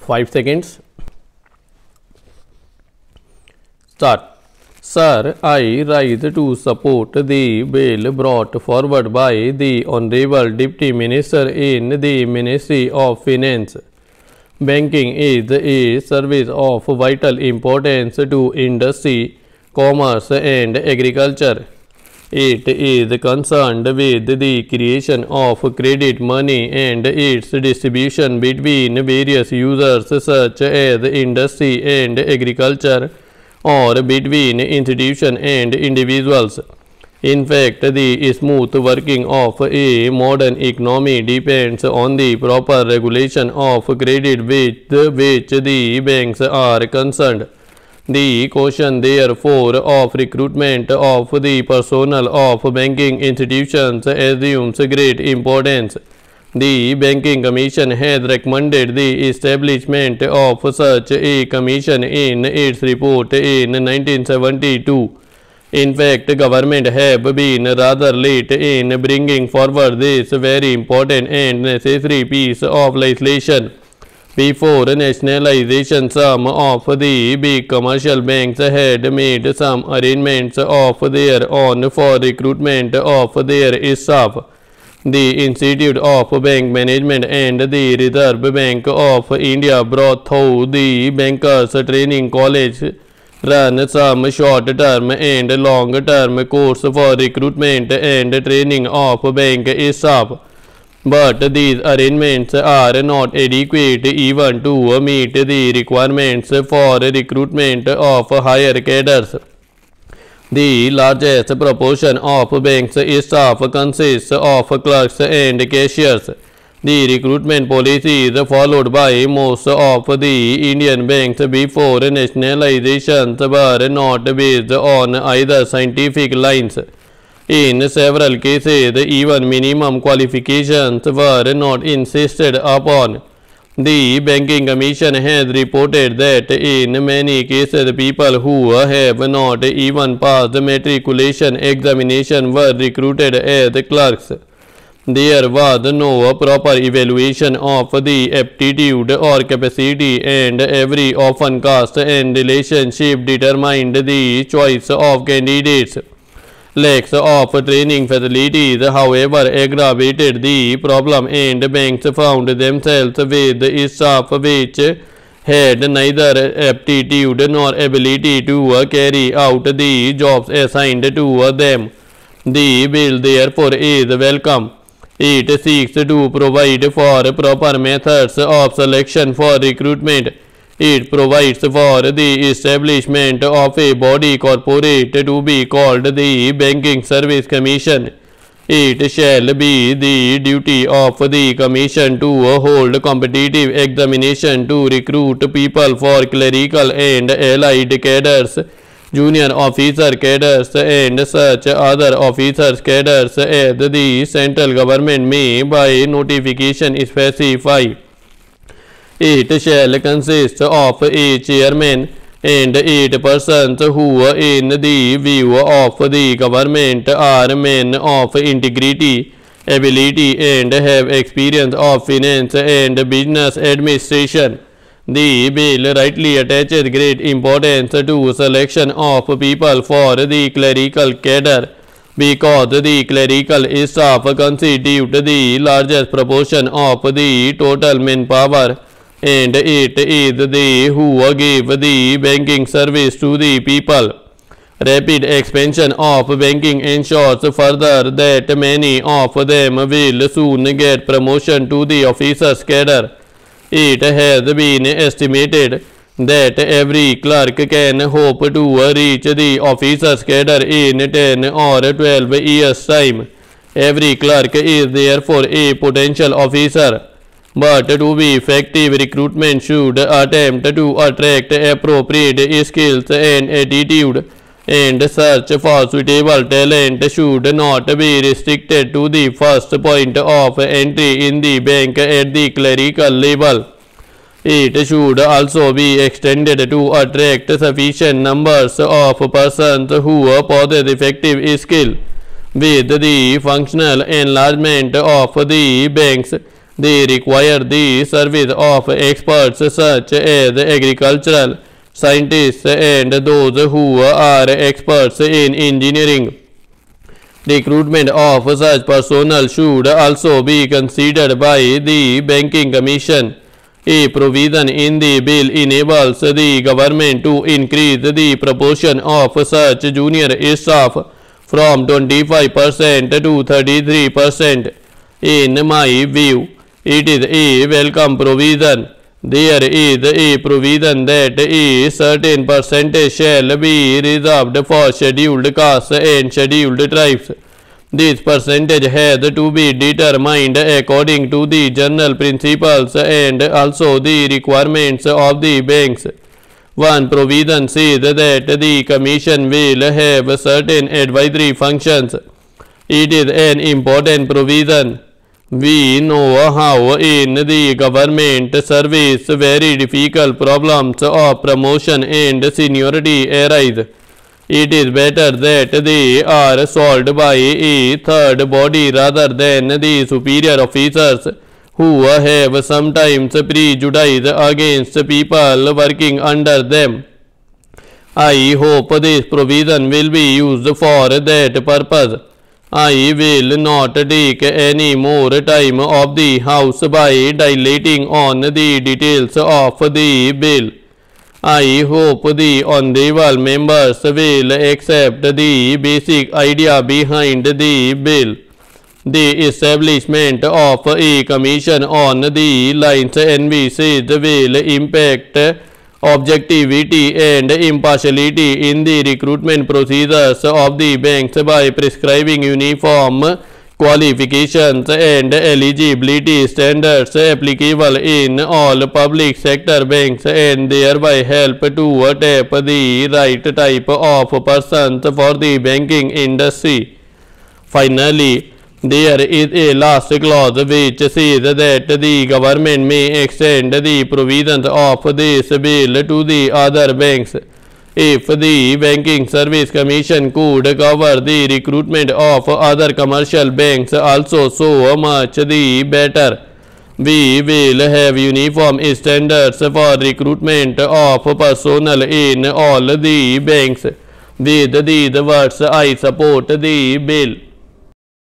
5 seconds. Start. Sir, I rise to support the bill brought forward by the Honorable Deputy Minister in the Ministry of Finance. Banking is a service of vital importance to industry, commerce and agriculture. It is concerned with the creation of credit money and its distribution between various users such as industry and agriculture, or between institutions and individuals. In fact, the smooth working of a modern economy depends on the proper regulation of credit with which the banks are concerned. The question, therefore, of recruitment of the personnel of banking institutions assumes great importance. The Banking Commission has recommended the establishment of such a commission in its report in 1972. In fact, government have been rather late in bringing forward this very important and necessary piece of legislation. Before nationalization, some of the big commercial banks had made some arrangements of their own for recruitment of their staff. The Institute of Bank Management and the Reserve Bank of India brought through the Bankers Training College run some short-term and long-term course for recruitment and training of bank staff. But these arrangements are not adequate even to meet the requirements for recruitment of higher cadres. The largest proportion of banks staff consists of clerks and cashiers. The recruitment policies followed by most of the Indian banks before nationalization were not based on either scientific lines. In several cases, even minimum qualifications were not insisted upon. The Banking Commission has reported that in many cases, people who have not even passed matriculation examination were recruited as clerks. There was no proper evaluation of the aptitude or capacity, and every often caste and relationship determined the choice of candidates. Lacks of training facilities, however, aggravated the problem, and banks found themselves with staff which had neither aptitude nor ability to carry out the jobs assigned to them. The bill, therefore, is welcome. It seeks to provide for proper methods of selection for recruitment. It provides for the establishment of a body corporate to be called the Banking Service Commission. It shall be the duty of the Commission to hold competitive examination to recruit people for clerical and allied cadres, junior officer cadres, and such other officers cadres as the central government may by notification specify. It shall consist of a chairman and 8 persons who, in the view of the government, are men of integrity, ability, and have experience of finance and business administration. The bill rightly attaches great importance to selection of people for the clerical cadre, because the clerical staff constitute the largest proportion of the total manpower, and it is they who give the banking service to the people. Rapid expansion of banking ensures further that many of them will soon get promotion to the officers' cadre. It has been estimated that every clerk can hope to reach the officers' cadre in 10 or 12 years' time. Every clerk is therefore a potential officer. But to be effective, recruitment should attempt to attract appropriate skills and attitude, and search for suitable talent should not be restricted to the first point of entry in the bank at the clerical level. It should also be extended to attract sufficient numbers of persons who possess effective skill. With the functional enlargement of the banks, They require the service of experts such as agricultural scientists and those who are experts in engineering. Recruitment of such personnel should also be considered by the Banking Commission. A provision in the bill enables the government to increase the proportion of such junior staff from 25% to 33%. In my view, it is a welcome provision. There is a provision that a certain percentage shall be reserved for scheduled castes and scheduled tribes. This percentage has to be determined according to the general principles and also the requirements of the banks. One provision says that the Commission will have certain advisory functions. It is an important provision. We know how in the government service very difficult problems of promotion and seniority arise. It is better that they are solved by a third body rather than the superior officers who have sometimes prejudice against people working under them. I hope this provision will be used for that purpose. I will not take any more time of the House by dilating on the details of the bill. I hope the honorable members will accept the basic idea behind the bill. The establishment of a commission on the lines envisaged will impact objectivity and impartiality in the recruitment procedures of the banks by prescribing uniform qualifications and eligibility standards applicable in all public sector banks and thereby help to tap the right type of persons for the banking industry. Finally, there is a last clause which says that the government may extend the provisions of this bill to the other banks. If the Banking Service Commission could cover the recruitment of other commercial banks also, so much the better. We will have uniform standards for recruitment of personnel in all the banks. With these words, I support the bill.